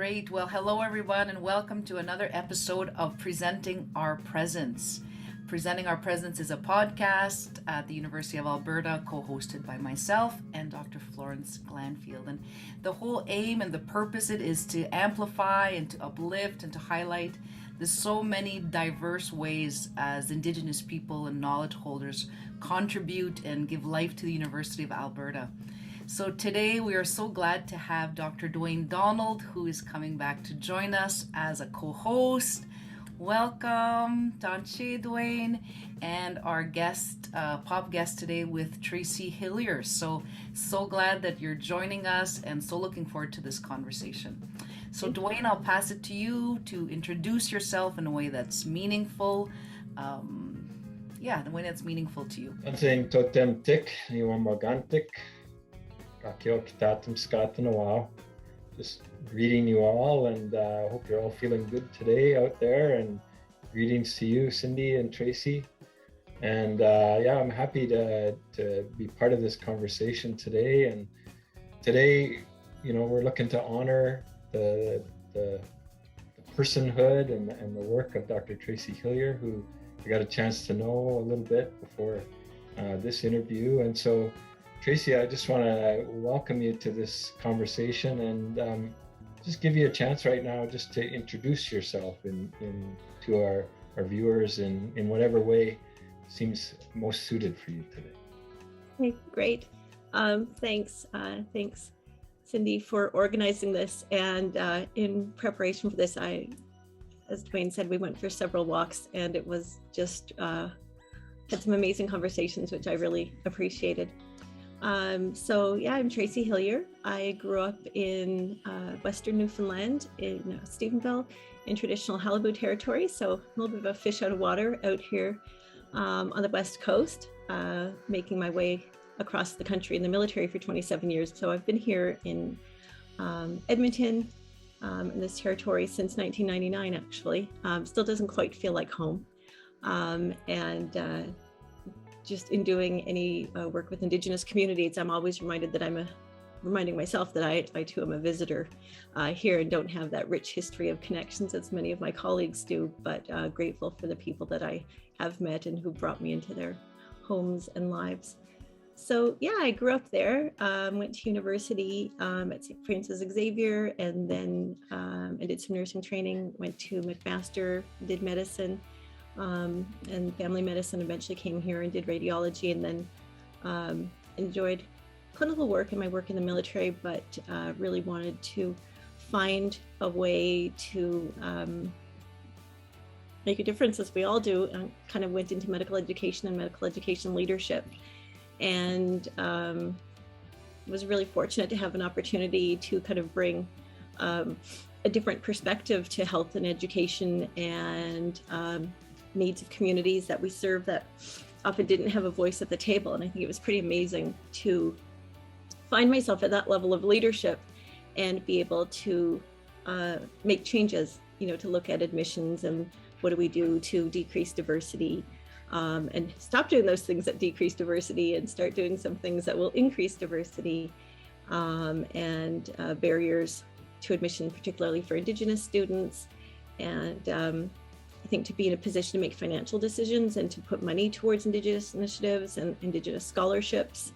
Great. Well, hello everyone, and welcome to another episode of Presenting Our Presence. Presenting Our Presence is a podcast at the University of Alberta, co-hosted by myself and Dr. Florence Glanfield. And the whole aim and the purpose it is to amplify and to uplift and to highlight the so many diverse ways as Indigenous people and knowledge holders contribute and give life to the University of Alberta. So today we are so glad to have Dr. Dwayne Donald, who is coming back to join us as a co-host. Welcome, Tanche Dwayne, and our guest, pop guest today with Tracy Hillier. So glad that you're joining us and so looking forward to this conversation. So Dwayne, I'll pass it to you to introduce yourself in a way that's meaningful. The way that's meaningful to you. I'm saying totem tik, Iwamagantik. Just greeting you all, and hope you're all feeling good today out there, and greetings to you, Cindy and Tracy. And I'm happy to be part of this conversation today. And today, we're looking to honor the personhood and the work of Dr. Tracy Hillier, who I got a chance to know a little bit before this interview. And so Tracy, I just want to welcome you to this conversation and just give you a chance right now just to introduce yourself to our viewers in whatever way seems most suited for you today. Okay, great. Thanks, Cindy, for organizing this. And in preparation for this, as Dwayne said, we went for several walks, and it was just had some amazing conversations, which I really appreciated. I'm Tracy Hillier. I grew up in Western Newfoundland in Stephenville in traditional Qalipu territory. So a little bit of a fish out of water out here on the West Coast, making my way across the country in the military for 27 years. So I've been here in Edmonton in this territory since 1999, actually. Still doesn't quite feel like home. Just in doing any work with Indigenous communities, I'm always reminded that reminding myself that I too am a visitor here and don't have that rich history of connections as many of my colleagues do, but grateful for the people that I have met and who brought me into their homes and lives. So I grew up there, went to university at St. Francis Xavier, and then I did some nursing training, went to McMaster, did medicine, and family medicine, eventually came here and did radiology, and then enjoyed clinical work and my work in the military, but really wanted to find a way to make a difference, as we all do, and kind of went into medical education and medical education leadership, and was really fortunate to have an opportunity to kind of bring a different perspective to health and education and needs of communities that we serve that often didn't have a voice at the table. And I think it was pretty amazing to find myself at that level of leadership and be able to make changes, to look at admissions and what do we do to decrease diversity, and stop doing those things that decrease diversity and start doing some things that will increase diversity, and barriers to admission, particularly for Indigenous students. And I think to be in a position to make financial decisions and to put money towards Indigenous initiatives and Indigenous scholarships.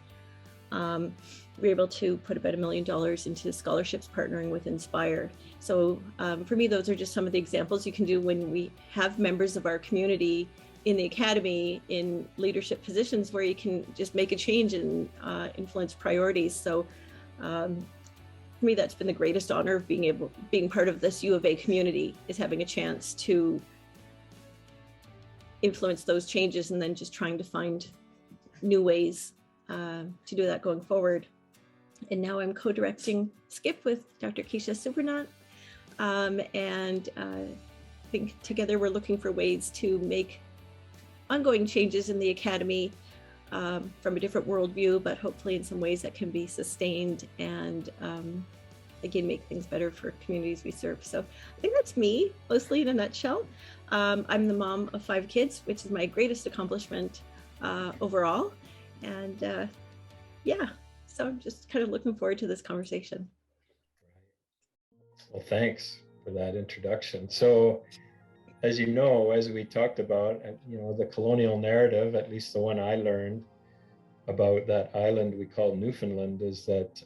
We were able to put about $1 million into scholarships partnering with Inspire. So for me, those are just some of the examples you can do when we have members of our community in the academy in leadership positions where you can just make a change and influence priorities. So for me, that's been the greatest honor of being part of this U of A community, is having a chance to influence those changes and then just trying to find new ways to do that going forward. And now I'm co-directing SKIP with Dr. Keisha Subranat, and I think together we're looking for ways to make ongoing changes in the academy from a different worldview, but hopefully in some ways that can be sustained and again, make things better for communities we serve. So I think that's me, mostly in a nutshell. I'm the mom of 5 kids, which is my greatest accomplishment overall. And so I'm just kind of looking forward to this conversation. Well, thanks for that introduction. So, as you know, as we talked about, the colonial narrative, at least the one I learned about that island we call Newfoundland, is that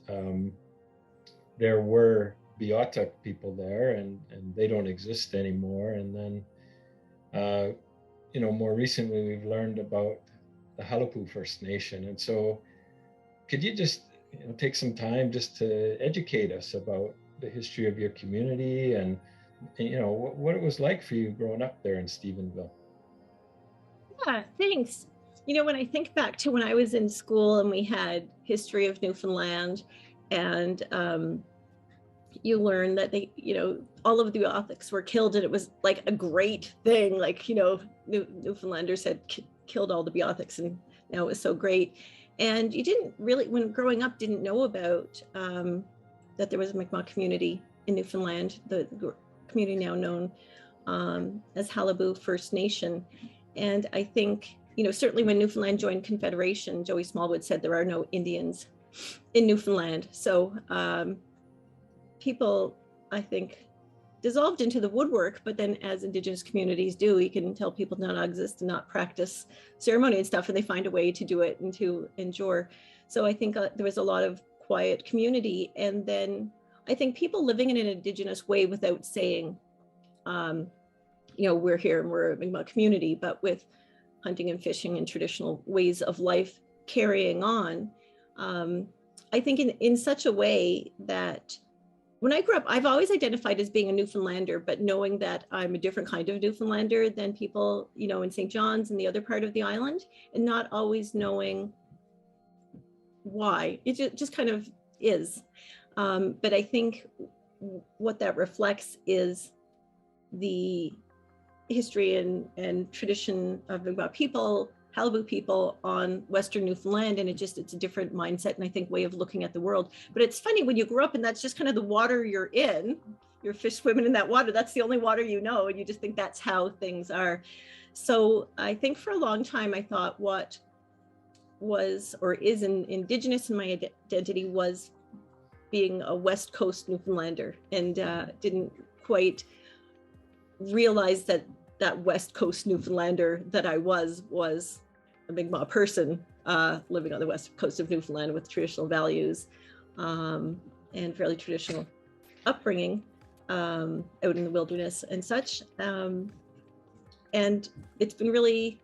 there were Beothuk people there, and they don't exist anymore. And then, more recently, we've learned about the Qalipu First Nation. And so, could you just take some time just to educate us about the history of your community and what it was like for you growing up there in Stephenville? Yeah, thanks. When I think back to when I was in school and we had history of Newfoundland, and you learn that all of the Beothuks were killed, and it was like a great thing. Like, Newfoundlanders had killed all the Beothuks, and now it was so great. And you didn't really, when growing up, didn't know about that there was a Mi'kmaq community in Newfoundland, the community now known as Qalipu First Nation. And I think, certainly when Newfoundland joined Confederation, Joey Smallwood said there are no Indians in Newfoundland. So people, I think, dissolved into the woodwork, but then as Indigenous communities do, you can tell people not exist and not practice ceremony and stuff, and they find a way to do it and to endure. So I think there was a lot of quiet community. And then I think people living in an Indigenous way without saying, we're here and we're a Mi'kmaq community, but with hunting and fishing and traditional ways of life carrying on. I think in such a way that when I grew up, I've always identified as being a Newfoundlander, but knowing that I'm a different kind of Newfoundlander than people, in St. John's and the other part of the island, and not always knowing why. It just kind of is. But I think what that reflects is the history and tradition of Mi'kmaq people, Qalipu people on Western Newfoundland, and it's a different mindset and I think way of looking at the world. But it's funny when you grow up and that's just kind of the water you're in, you're fish swimming in that water, that's the only water and you just think that's how things are. So I think for a long time I thought what was or is Indigenous in my identity was being a West Coast Newfoundlander, and didn't quite realize that West Coast Newfoundlander that I was a Mi'kmaq person living on the West Coast of Newfoundland with traditional values and fairly traditional upbringing out in the wilderness and such. And it's been really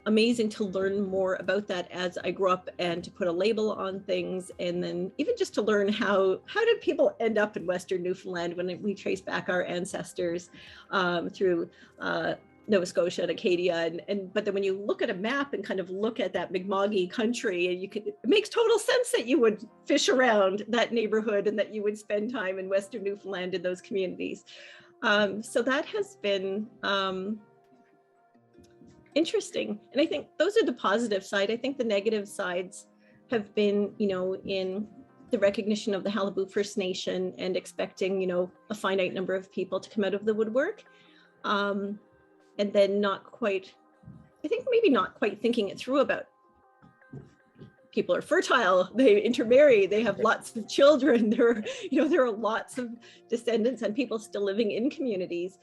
amazing to learn more about that as I grew up and to put a label on things, and then even just to learn how did people end up in Western Newfoundland when we trace back our ancestors through Nova Scotia and Acadia, but then when you look at a map and kind of look at that Mi'kmaq country, and it makes total sense that you would fish around that neighborhood and that you would spend time in Western Newfoundland in those communities. So that has been interesting. And I think those are the positive side. I think the negative sides have been, in the recognition of the Qalipu First Nation and expecting, a finite number of people to come out of the woodwork. And then not quite thinking it through about people are fertile, they intermarry, they have lots of children. There are lots of descendants and people still living in communities.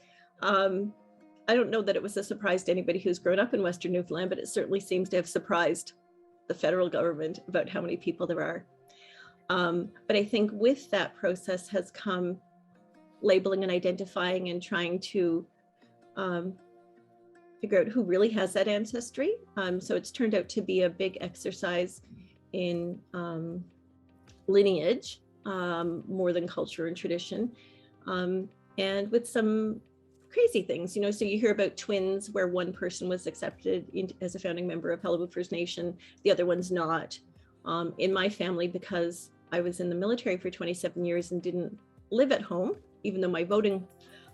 I don't know that it was a surprise to anybody who's grown up in Western Newfoundland, but it certainly seems to have surprised the federal government about how many people there are. But I think with that process has come labeling and identifying and trying to figure out who really has that ancestry. So it's turned out to be a big exercise in lineage, more than culture and tradition, and with some crazy things, so you hear about twins where one person was accepted as a founding member of Qalipu First Nation, the other one's not. In my family, because I was in the military for 27 years and didn't live at home, even though my voting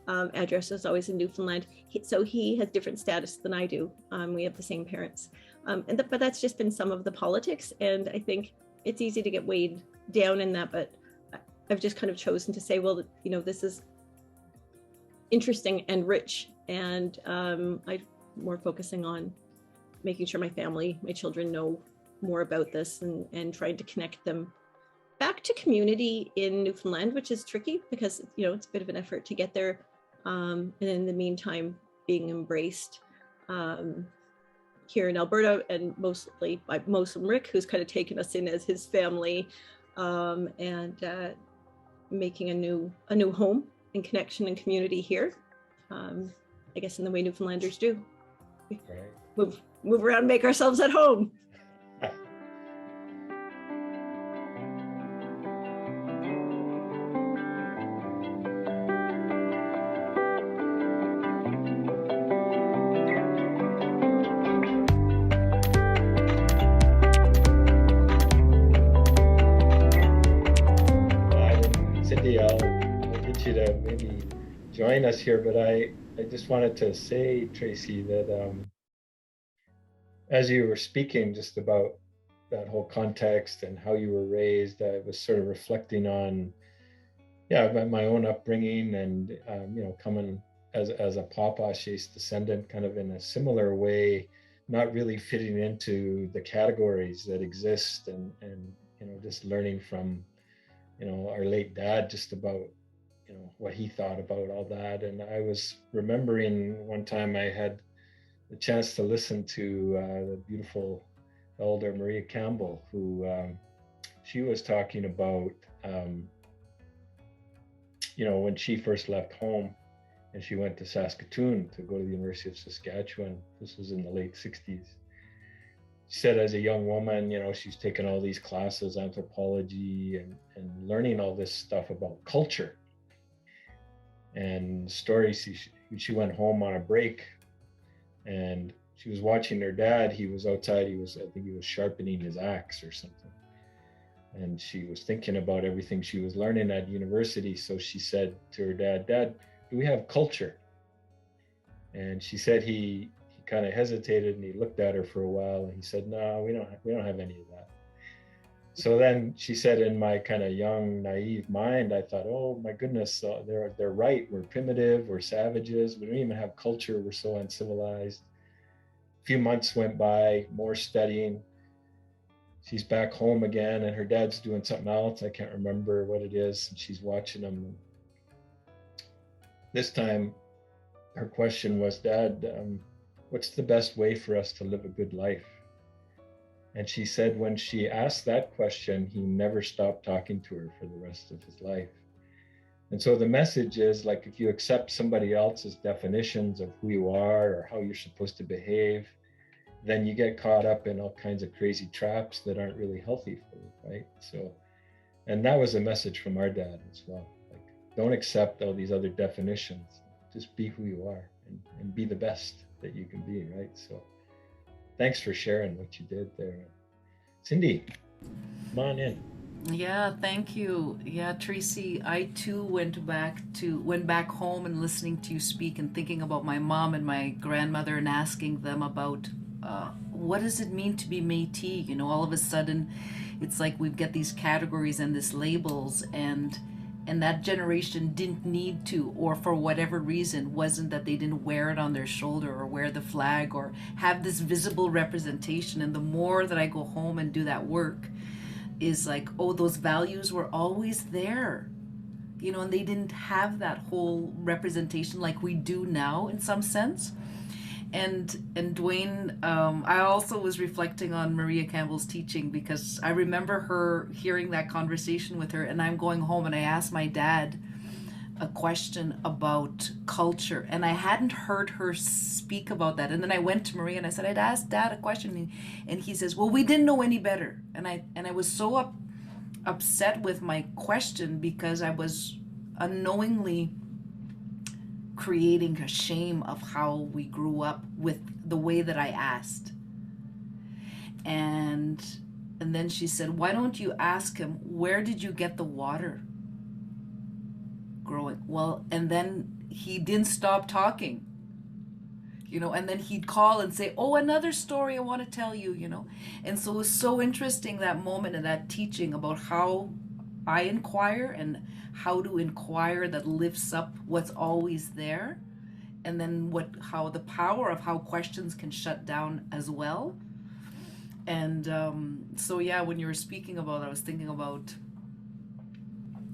address was always in Newfoundland, so he has different status than I do. We have the same parents, but that's just been some of the politics, and I think it's easy to get weighed down in that, but I've just kind of chosen to say, well, this is interesting and rich, and I'm more focusing on making sure my family, my children know more about this, and trying to connect them back to community in Newfoundland, which is tricky because, it's a bit of an effort to get there. And in the meantime, being embraced here in Alberta, and mostly by Rick, who's kind of taken us in as his family, and making a new home and connection and community here. I guess in the way Newfoundlanders do. Right. Move around, make ourselves at home. Cindy, I'll get you to maybe join us here, but I just wanted to say, Tracy, that as you were speaking just about that whole context and how you were raised, I was sort of reflecting on, my own upbringing and, coming as a Pawpawshe's descendant, kind of in a similar way, not really fitting into the categories that exist, and just learning from, our late dad just about, what he thought about all that. And I was remembering one time I had the chance to listen to the beautiful elder Maria Campbell, who she was talking about, when she first left home and she went to Saskatoon to go to the University of Saskatchewan. This was in the late 60s. She said as a young woman, she's taken all these classes, anthropology, and learning all this stuff about culture. And stories, she went home on a break and she was watching her dad. He was outside, I think he was sharpening his axe or something. And she was thinking about everything she was learning at university. So she said to her dad, "Dad, do we have culture?" And she said he kind of hesitated and he looked at her for a while and he said, "No, we don't have any of that." So then she said, in my kind of young, naive mind, I thought, oh my goodness, they're right. We're primitive, we're savages, we don't even have culture, we're so uncivilized. A few months went by, more studying. She's back home again and her dad's doing something else. I can't remember what it is. And she's watching him. This time her question was, "Dad, what's the best way for us to live a good life?" And she said when she asked that question, he never stopped talking to her for the rest of his life. And so the message is, like, if you accept somebody else's definitions of who you are or how you're supposed to behave, then you get caught up in all kinds of crazy traps that aren't really healthy for you, right? So, and that was a message from our dad as well. Like, don't accept all these other definitions. Just be who you are and be the best that you can be, right? So thanks for sharing what you did there. Cindy, come on in. Yeah, thank you. Yeah, Tracy, I too went back home and listening to you speak and thinking about my mom and my grandmother and asking them about what does it mean to be Métis? All of a sudden, it's like we get these categories and these labels, and that generation didn't need to, or for whatever reason, wasn't that they didn't wear it on their shoulder or wear the flag or have this visible representation. And the more that I go home and do that work, is like, oh, those values were always there, and they didn't have that whole representation like we do now in some sense. And Dwayne, I also was reflecting on Maria Campbell's teaching, because I remember her hearing that conversation with her, and I'm going home and I asked my dad a question about culture, and I hadn't heard her speak about that. And then I went to Maria and I said, I'd asked Dad a question, and he says, well, we didn't know any better. And I was so upset with my question, because I was unknowingly creating a shame of how we grew up with the way that I asked. And then she said, why don't you ask him, where did you get the water growing? Well, and then he didn't stop talking, and then he'd call and say, oh, another story I want to tell you, And so it was so interesting, that moment and that teaching about how I inquire and how to inquire that lifts up what's always there, and then how the power of how questions can shut down as well. And so yeah, when you were speaking about, I was thinking about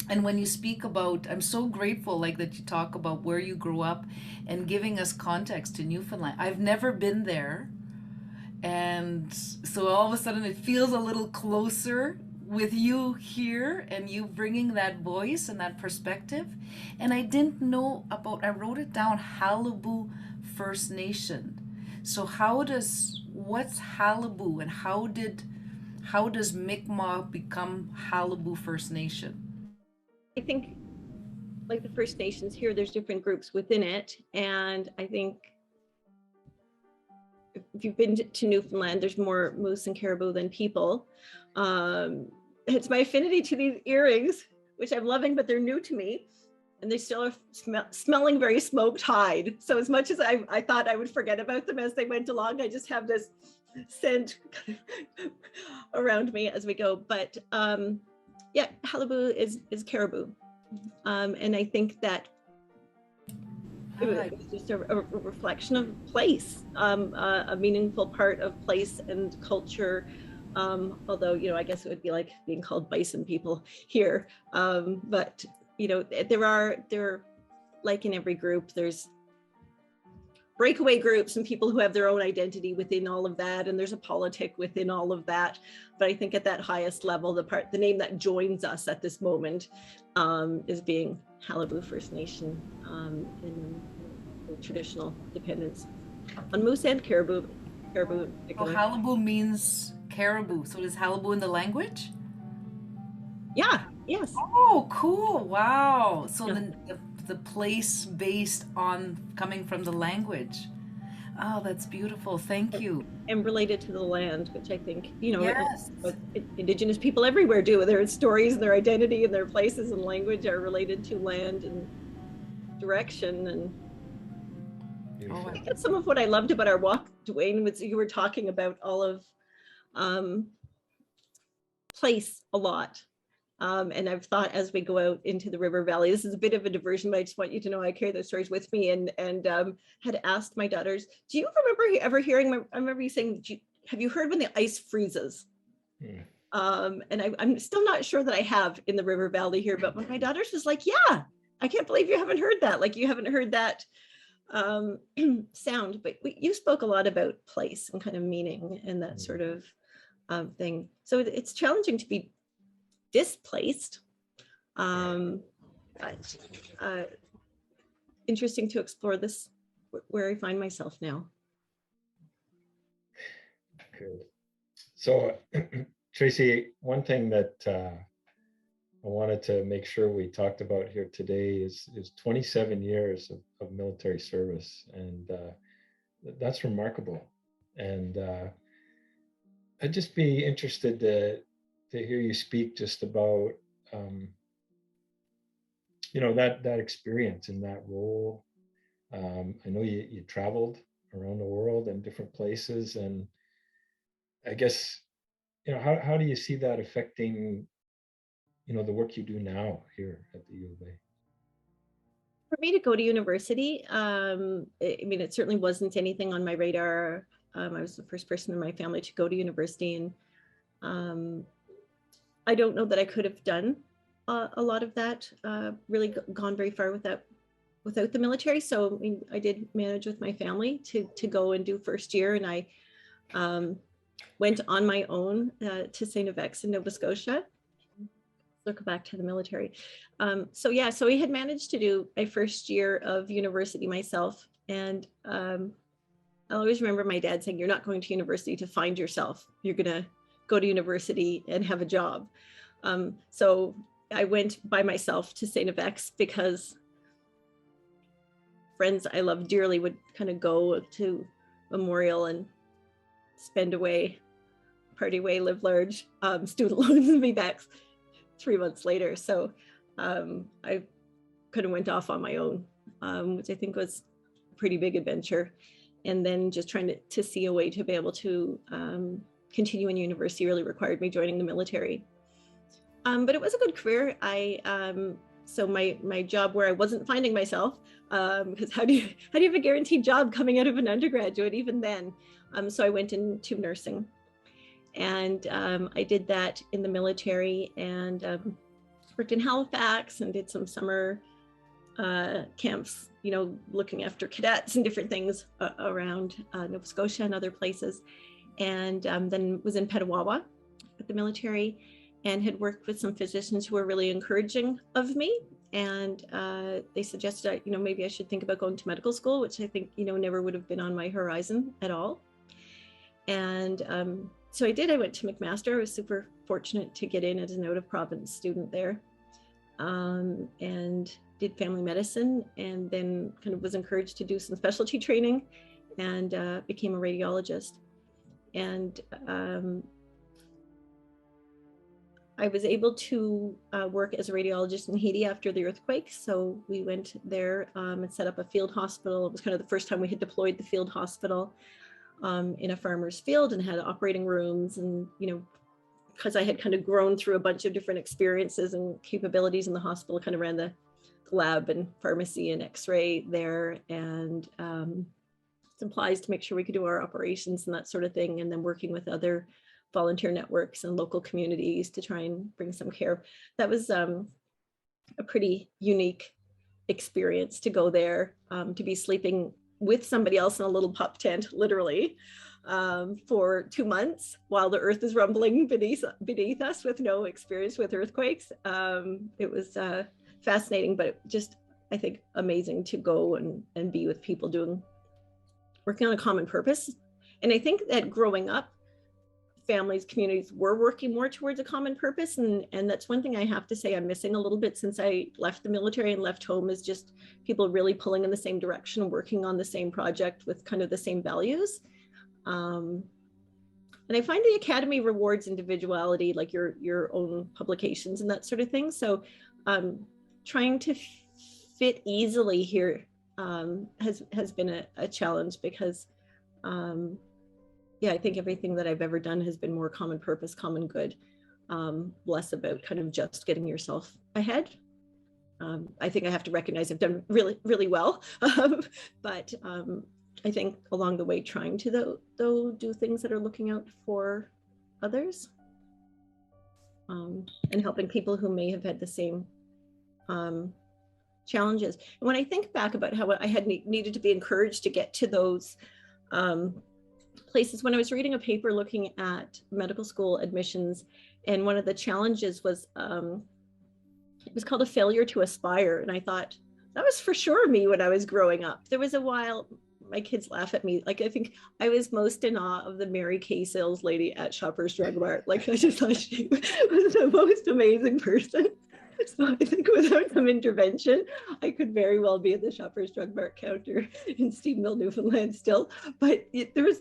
And when you speak about, I'm so grateful like that you talk about where you grew up and giving us context to Newfoundland. I've never been there, and so all of a sudden it feels a little closer with you here and you bringing that voice and that perspective. And I didn't know about, I wrote it down, Qalipu First Nation. So what's Qalipu, and how does Mi'kmaq become Qalipu First Nation? I think, like the First Nations here, there's different groups within it. And I think if you've been to Newfoundland, there's more moose and caribou than people. It's my affinity to these earrings, which I'm loving, but they're new to me. And they still are smelling very smoked hide. So as much as I thought I would forget about them as they went along, I just have this scent around me as we go. But yeah, Qalipu is caribou. And I think that it was just a reflection of place, a meaningful part of place and culture. Although, you know, I guess it would be like being called bison people here. But, you know, there are, like in every group, there's breakaway groups and people who have their own identity within all of that. And there's a politic within all of that. But I think at that highest level, the name that joins us at this moment is being Qalipu First Nation in traditional dependence on moose and caribou. Oh, Qalipu means caribou. So is Qalipu in the language? Yeah, yes. Oh, cool. Wow. So yeah. The place based on coming from the language. Oh, that's beautiful. Thank you. And related to the land, which I think, you know, yes. what Indigenous people everywhere do. Their stories and their identity and their places and language are related to land and direction. And I think that's some of what I loved about our walk, Dwayne, was you were talking about all of place a lot. And I've thought as we go out into the river valley, this is a bit of a diversion, but I just want you to know I carry those stories with me, and had asked my daughters, do you remember ever hearing, I remember you saying, have you heard when the ice freezes? Yeah. And I'm still not sure that I have in the river valley here, but my daughters was like, yeah, I can't believe you haven't heard that. Like you haven't heard that sound, but you spoke a lot about place and kind of meaning and that sort of thing. So it's challenging to be displaced, but interesting to explore this where I find myself now. Good. So Tracy, one thing that I wanted to make sure we talked about here today is 27 years of military service, and that's remarkable. And I'd just be interested to hear you speak just about you know, that experience in that role. I know you traveled around the world in different places, and I guess, you know, how do you see that affecting, you know, the work you do now here at the U of A? For me to go to university, I mean, it certainly wasn't anything on my radar. I was the first person in my family to go to university, and I don't know that I could have done a lot of that, really gone very far without the military. So I mean, I did manage with my family to go and do first year, and I went on my own to St. F.X. in Nova Scotia. Look back to the military. So yeah, so we had managed to do my first year of university myself, and I'll always remember my dad saying, "You're not going to university to find yourself. You're gonna go to university and have a job." So I went by myself to St. F.X. because friends I love dearly would kind of go to Memorial and spend away, party away, live large, student loans, and be back 3 months later. So I kind of went off on my own, which I think was a pretty big adventure. And then just trying to see a way to be able to continue in university really required me joining the military. But it was a good career. So my job where I wasn't finding myself, because how do you have a guaranteed job coming out of an undergraduate even then? So I went into nursing, and I did that in the military, and worked in Halifax and did some summer camps, looking after cadets and different things around Nova Scotia and other places. And then was in Petawawa with the military and had worked with some physicians who were really encouraging of me. And they suggested, maybe I should think about going to medical school, which I think, never would have been on my horizon at all. And so I did. I went to McMaster. I was super fortunate to get in as an out-of-province student there, and did family medicine, and then kind of was encouraged to do some specialty training and became a radiologist. And I was able to work as a radiologist in Haiti after the earthquake. So we went there and set up a field hospital. It was kind of the first time we had deployed the field hospital in a farmer's field and had operating rooms. And, because I had kind of grown through a bunch of different experiences and capabilities in the hospital, kind of ran the lab and pharmacy and x-ray there, and supplies to make sure we could do our operations and that sort of thing. And then working with other volunteer networks and local communities to try and bring some care. That was a pretty unique experience to go there, to be sleeping with somebody else in a little pup tent, literally, for 2 months while the earth is rumbling beneath us with no experience with earthquakes. It was fascinating, but just, I think, amazing to go and be with people working on a common purpose. And I think that growing up, families, communities were working more towards a common purpose. And that's one thing I have to say I'm missing a little bit since I left the military and left home, is just people really pulling in the same direction, working on the same project with kind of the same values. And I find the Academy rewards individuality, like your own publications and that sort of thing. So trying to fit easily here has been a challenge, because I think everything that I've ever done has been more common purpose, common good, less about kind of just getting yourself ahead. I think I have to recognize I've done really, really well, but I think along the way trying to though do things that are looking out for others, and helping people who may have had the same challenges. And when I think back about how I had needed to be encouraged to get to those places, when I was reading a paper looking at medical school admissions, and one of the challenges was it was called a failure to aspire, and I thought that was for sure me when I was growing up. There was a while, my kids laugh at me, like I think I was most in awe of the Mary Kay sales lady at Shoppers Drug Mart. Like I just thought she was the most amazing person. So I think without some intervention, I could very well be at the Shoppers Drug Mart counter in Stephenville, Newfoundland still. But there's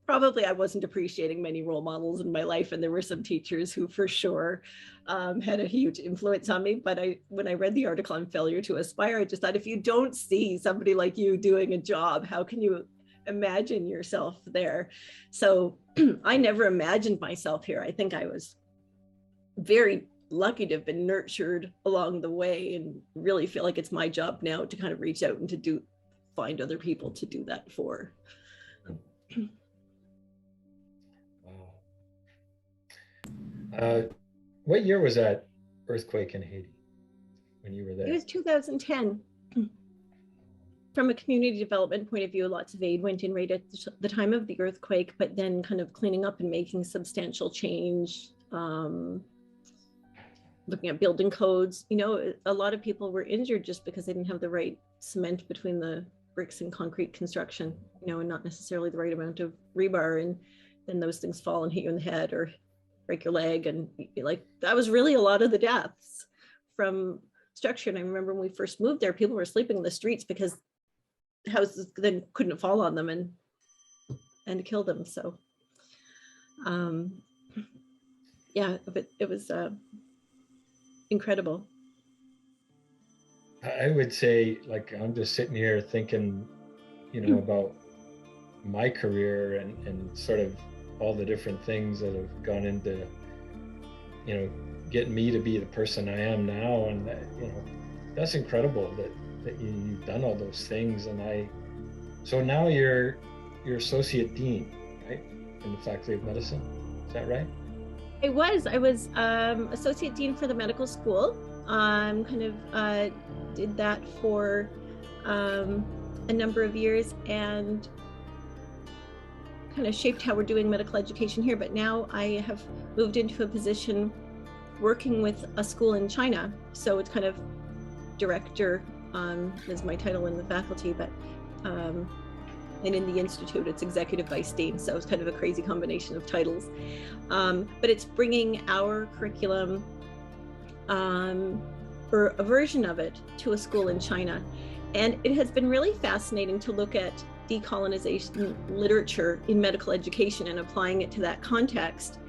probably I wasn't appreciating many role models in my life, and there were some teachers who for sure had a huge influence on me. But when I read the article on failure to aspire, I just thought, if you don't see somebody like you doing a job, how can you imagine yourself there? So I never imagined myself here. I think I was very lucky to have been nurtured along the way, and really feel like it's my job now to kind of reach out and to find other people to do that for. Wow. What year was that earthquake in Haiti when you were there? It was 2010. From a community development point of view, lots of aid went in right at the time of the earthquake, but then kind of cleaning up and making substantial change, looking at building codes. A lot of people were injured just because they didn't have the right cement between the bricks and concrete construction, and not necessarily the right amount of rebar, and then those things fall and hit you in the head or break your leg. And like, that was really a lot of the deaths from structure. And I remember when we first moved there, people were sleeping in the streets because houses then couldn't fall on them and kill them. So but it was incredible. I would say, like, I'm just sitting here thinking, about my career and sort of all the different things that have gone into, getting me to be the person I am now. And, that's incredible that you've done all those things. And so now you're associate dean, right? In the Faculty of Medicine. Is that right? I was associate dean for the medical school. Did that for a number of years and kind of shaped how we're doing medical education here. But now I have moved into a position working with a school in China. So it's kind of director is my title in the faculty, but and in the institute it's executive vice dean. So it's kind of a crazy combination of titles. But it's bringing our curriculum or a version of it to a school in China. And it has been really fascinating to look at decolonization literature in medical education and applying it to that context.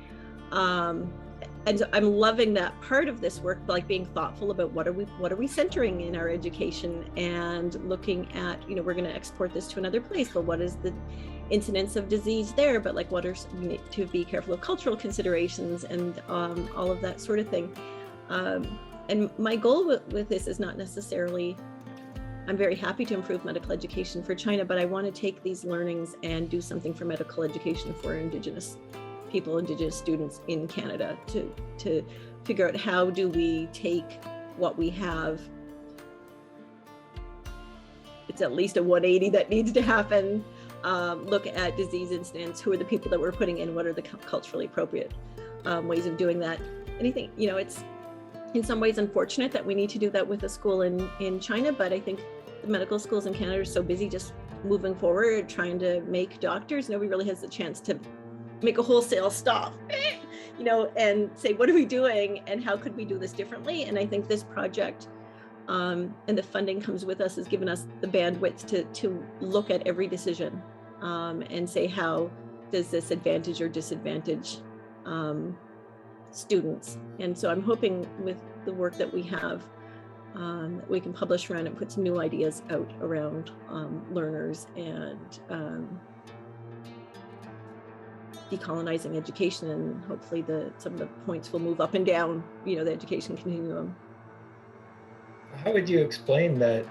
And so I'm loving that part of this work, like being thoughtful about what are we centering in our education, and looking at, we're going to export this to another place, but what is the incidence of disease there? But like, we need to be careful of cultural considerations and all of that sort of thing. And my goal with this is not necessarily, I'm very happy to improve medical education for China, but I want to take these learnings and do something for medical education for Indigenous people, Indigenous students in Canada, to figure out how do we take what we have. It's at least a 180 that needs to happen. Look at disease incidents, who are the people that we're putting in, what are the culturally appropriate ways of doing that. And I think, it's in some ways unfortunate that we need to do that with a school in China, but I think the medical schools in Canada are so busy just moving forward, trying to make doctors. Nobody really has the chance to make a wholesale stop, and say, what are we doing and how could we do this differently? And I think this project and the funding comes with us has given us the bandwidth to look at every decision and say, how does this advantage or disadvantage students? And so I'm hoping with the work that we have, that we can publish around and put some new ideas out around learners and decolonizing education, and hopefully some of the points will move up and down, the education continuum. How would you explain that?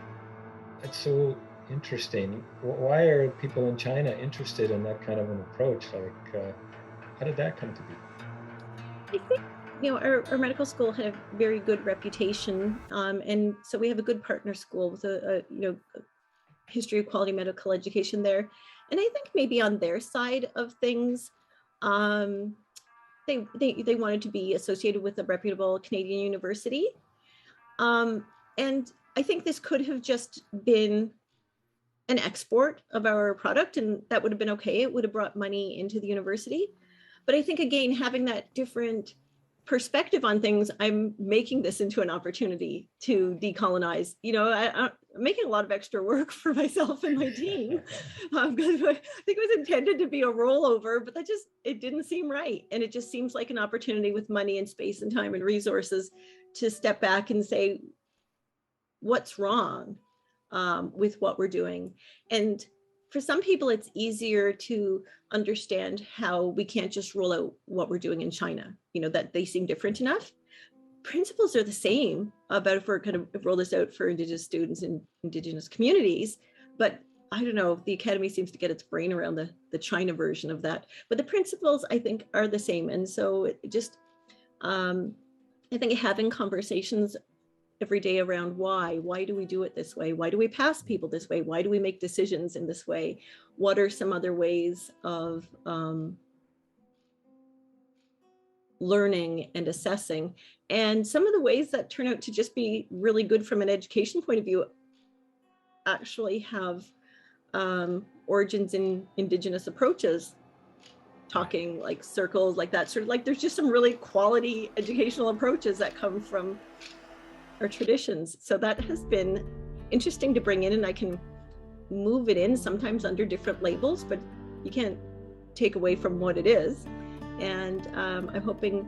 It's so interesting. Why are people in China interested in that kind of an approach? Like, how did that come to be? I think, our medical school had a very good reputation, and so we have a good partner school with a history of quality medical education there. And I think maybe on their side of things, they wanted to be associated with a reputable Canadian university. And I think this could have just been an export of our product, and that would have been okay. It would have brought money into the university. But I think, again, having that different perspective on things, I'm making this into an opportunity to decolonize. I'm making a lot of extra work for myself and my team. I think it was intended to be a rollover, but it didn't seem right. And it just seems like an opportunity with money and space and time and resources to step back and say, what's wrong with what we're doing? And for some people, it's easier to understand how we can't just roll out what we're doing in China, that they seem different enough. Principles are the same about if we're going to roll this out for Indigenous students in Indigenous communities. But I don't know, the Academy seems to get its brain around the China version of that. But the principles, I think, are the same. And so it just, I think having conversations every day around why do we do it this way? Why do we pass people this way? Why do we make decisions in this way? What are some other ways of learning and assessing? And some of the ways that turn out to just be really good from an education point of view actually have origins in Indigenous approaches, talking like circles, like that sort of, like there's just some really quality educational approaches that come from our traditions. So that has been interesting to bring in, and I can move it in sometimes under different labels, but you can't take away from what it is. And I'm hoping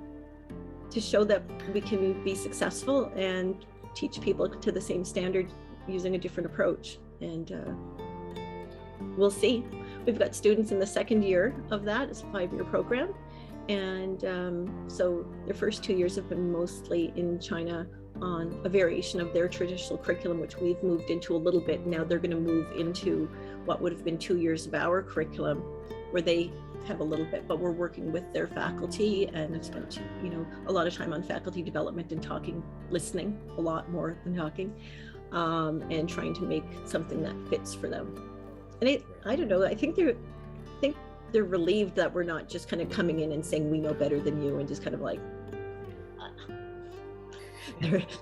to show that we can be successful and teach people to the same standard using a different approach. And we'll see. We've got students in the second year of that. It's a 5-year program. And so their first 2 years have been mostly in China on a variation of their traditional curriculum, which we've moved into a little bit. Now they're going to move into what would have been 2 years of our curriculum, where they have a little bit, but we're working with their faculty and have spent, a lot of time on faculty development and talking, listening a lot more than talking, and trying to make something that fits for them. And I don't know, I think they're relieved that we're not just kind of coming in and saying we know better than you and just kind of like,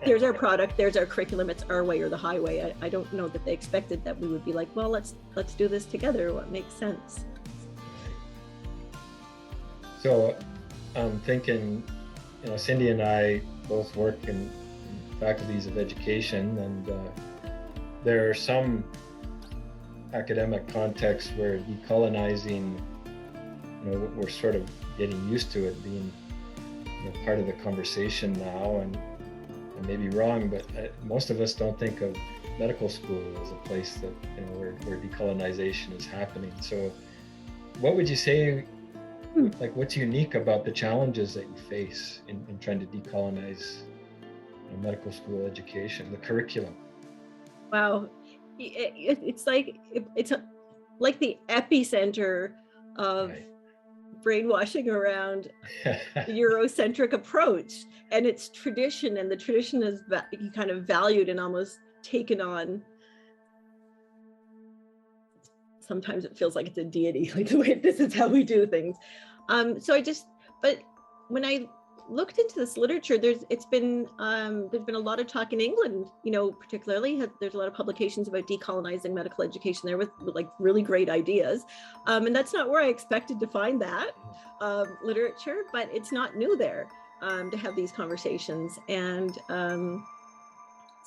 there's our product, there's our curriculum, it's our way or the highway. I don't know that they expected that we would be like, well, let's do this together. What makes sense? So I'm thinking, Cindy and I both work in faculties of education, and there are some academic contexts where decolonizing, we're sort of getting used to it being part of the conversation now, and I may be wrong, but most of us don't think of medical school as a place that where decolonization is happening. So what would you say, like, what's unique about the challenges that you face in trying to decolonize medical school education, the curriculum? Wow, it's like the epicenter of brainwashing around the Eurocentric approach and its tradition, and the tradition is kind of valued and almost taken on. Sometimes it feels like it's a deity, like the way this is how we do things. But when I looked into this literature, there's been a lot of talk in England, particularly there's a lot of publications about decolonizing medical education there with like really great ideas. And that's not where I expected to find that literature, but it's not new there to have these conversations. And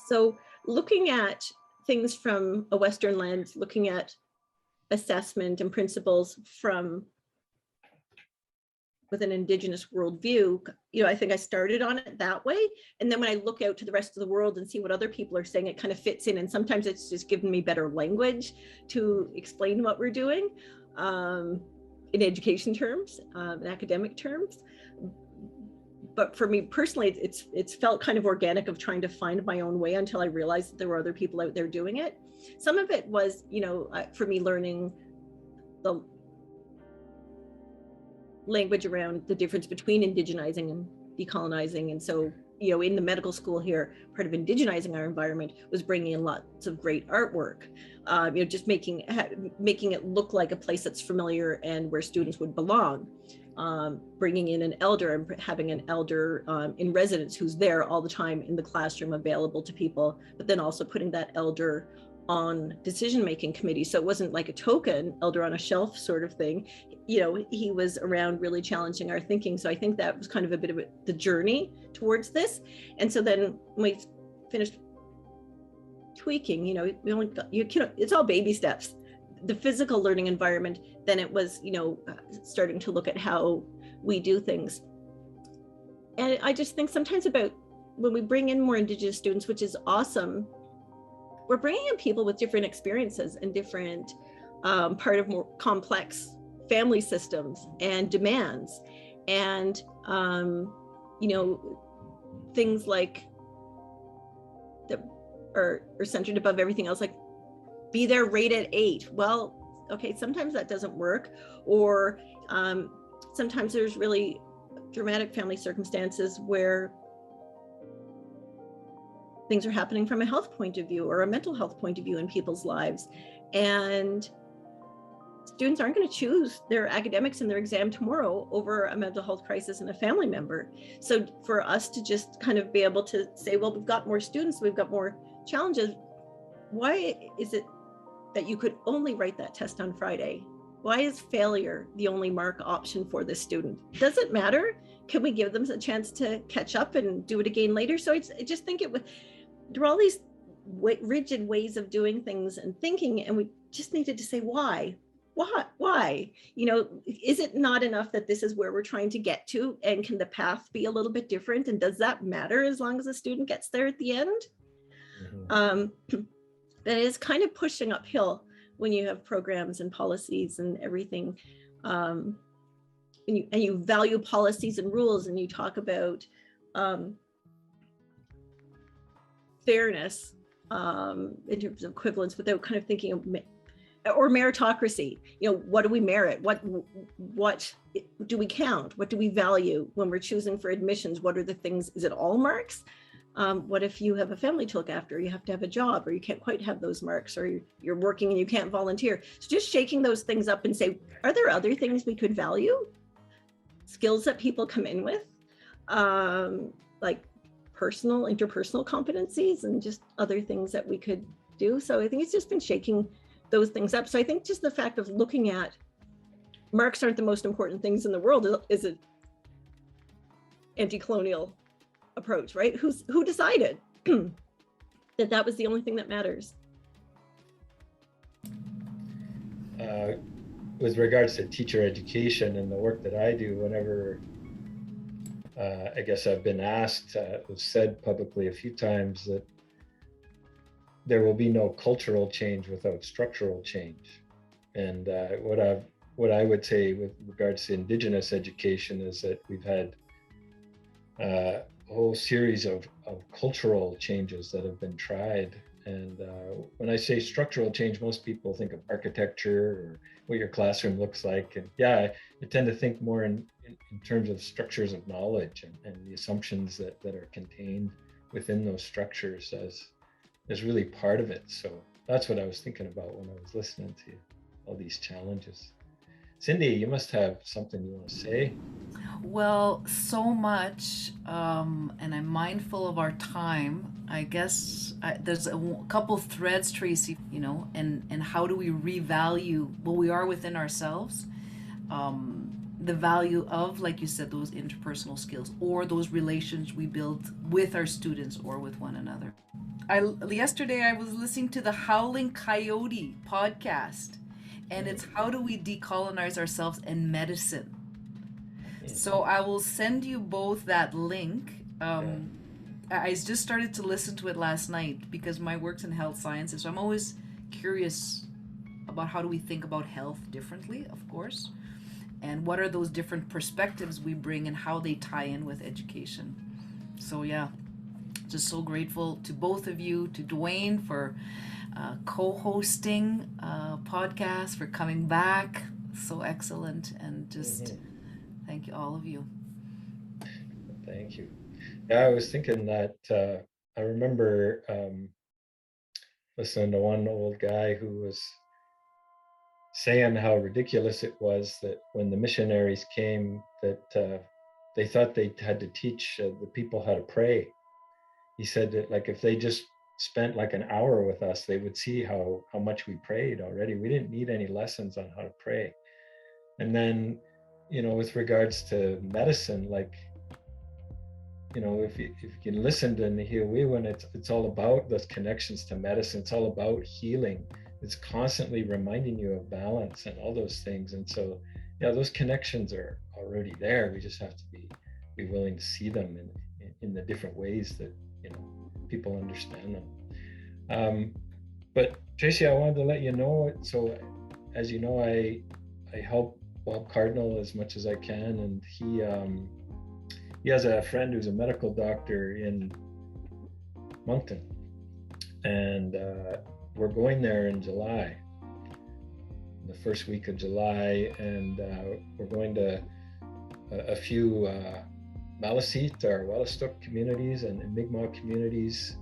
so looking at things from a Western lens, looking at assessment and principles with an Indigenous worldview, I think I started on it that way. And then when I look out to the rest of the world and see what other people are saying, it kind of fits in. And sometimes it's just given me better language to explain what we're doing in education terms, in academic terms. But for me personally, it's felt kind of organic of trying to find my own way until I realized that there were other people out there doing it. Some of it was, for me, learning the language around the difference between indigenizing and decolonizing. And so, in the medical school here, part of indigenizing our environment was bringing in lots of great artwork, just making it look like a place that's familiar and where students would belong. Bringing in an elder and having an elder in residence who's there all the time in the classroom, available to people, but then also putting that elder on decision-making committees. So it wasn't like a token elder on a shelf sort of thing. He was around really challenging our thinking. So I think that was kind of a bit of the journey towards this. And so then when we finished tweaking, it's all baby steps. The physical learning environment, then it was, starting to look at how we do things. And I just think sometimes about when we bring in more Indigenous students, which is awesome, we're bringing in people with different experiences and different part of more complex family systems and demands. And, things like that are centered above everything else, like be there right at 8. Well, okay, sometimes that doesn't work. Or sometimes there's really dramatic family circumstances where things are happening from a health point of view or a mental health point of view in people's lives. And students aren't going to choose their academics in their exam tomorrow over a mental health crisis and a family member. So for us to just kind of be able to say, well, we've got more students, we've got more challenges. Why is it that you could only write that test on Friday? Why is failure the only mark option for this student? Does it matter? Can we give them a chance to catch up and do it again later? So I just think there were all these rigid ways of doing things and thinking, and we just needed to say, why? Is it not enough that this is where we're trying to get to? And can the path be a little bit different? And does that matter as long as the student gets there at the end? Mm-hmm. That is kind of pushing uphill when you have programs and policies and everything and you value policies and rules, and you talk about fairness in terms of equivalence, without kind of thinking of or meritocracy. What do we merit? What do we count? What do we value when we're choosing for admissions? What are the things? Is it all marks? What if you have a family to look after? You have to have a job, or you can't quite have those marks, or you're working and you can't volunteer. So just shaking those things up and say, are there other things we could value? Skills that people come in with, like interpersonal competencies, and just other things that we could do. So I think it's just been shaking those things up. So I think just the fact of looking at marks aren't the most important things in the world is an anti-colonial approach, right? Who decided that was the only thing that matters? With regards to teacher education and the work that I do, whenever I guess I've been asked, it was said publicly a few times that there will be no cultural change without structural change. And what I would say with regards to Indigenous education is that we've had a whole series of cultural changes that have been tried. And when I say structural change, most people think of architecture or what your classroom looks like. And yeah, I tend to think more in terms of structures of knowledge and the assumptions that are contained within those structures as really part of it. So that's what I was thinking about when I was listening to all these challenges. Cindy, you must have something you want to say. Well, so much, and I'm mindful of our time. I guess there's a couple threads, Tracy, and how do we revalue what we are within ourselves? The value of, like you said, those interpersonal skills, or those relations we build with our students or with one another. Yesterday I was listening to the Howling Coyote podcast, and it's how do we decolonize ourselves in medicine. So I will send you both that link. I just started to listen to it last night because my work's in health sciences. So I'm always curious about how do we think about health differently, of course, and what are those different perspectives we bring and how they tie in with education. So yeah, just so grateful to both of you, to Dwayne for co-hosting podcast, for coming back. So excellent, and just thank you, all of you. Thank you. Yeah, I was thinking that I remember listening to one old guy who was saying how ridiculous it was that when the missionaries came, that they thought they had to teach the people how to pray. He said that, like, if they just spent like an hour with us, they would see how much we prayed already. We didn't need any lessons on how to pray. And then, with regards to medicine, like, if you can listen to Nihiwi, when it's all about those connections to medicine, it's all about healing. It's constantly reminding you of balance and all those things. And so, yeah, those connections are already there. We just have to be willing to see them in the different ways that, people understand them. But Tracy, I wanted to let you know, so as you know, I help Bob Cardinal as much as I can, and he has a friend who's a medical doctor in Moncton, and we're going there in July, the first week of July, and we're going to a few Maliseet or Wallastuk communities and Mi'kmaq communities,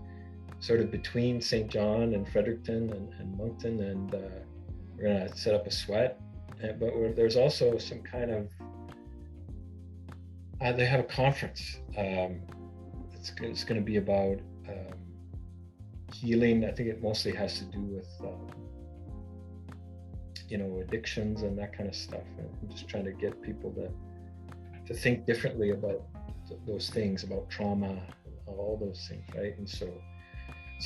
sort of between St. John and Fredericton and Moncton, and we're going to set up a sweat. But there's also some kind of they have a conference. It's going to be about healing. I think it mostly has to do with addictions and that kind of stuff. And I'm just trying to get people to think differently about those things, about trauma, all those things, right? And so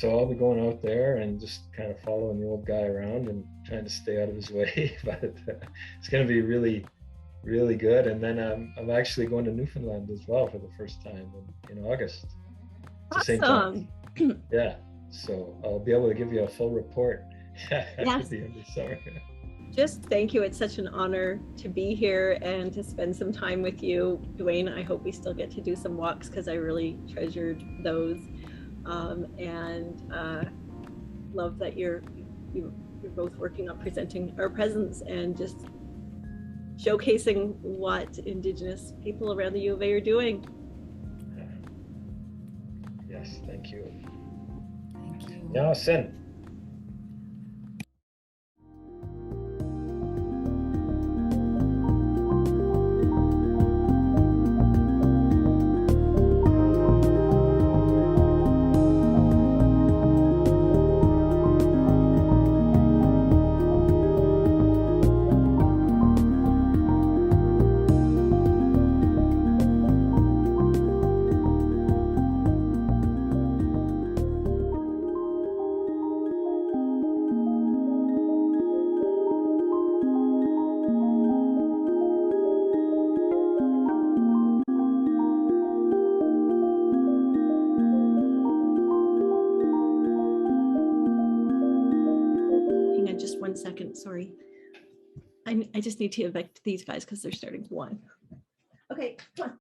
I'll be going out there and just kind of following the old guy around and trying to stay out of his way. But it's going to be really, really good. And then I'm actually going to Newfoundland as well for the first time in August. Awesome. Yeah. So I'll be able to give you a full report Yes. at the end of summer. Just thank you. It's such an honor to be here and to spend some time with you, Dwayne. I hope we still get to do some walks because I really treasured those. Love that you're both working on presenting our presence and just showcasing what Indigenous people around the U of A are doing. Yes, thank you. Thank you. Yeah, Sen. Just 1 second, sorry. I just need to evict these guys because they're starting to whine. Okay, come on.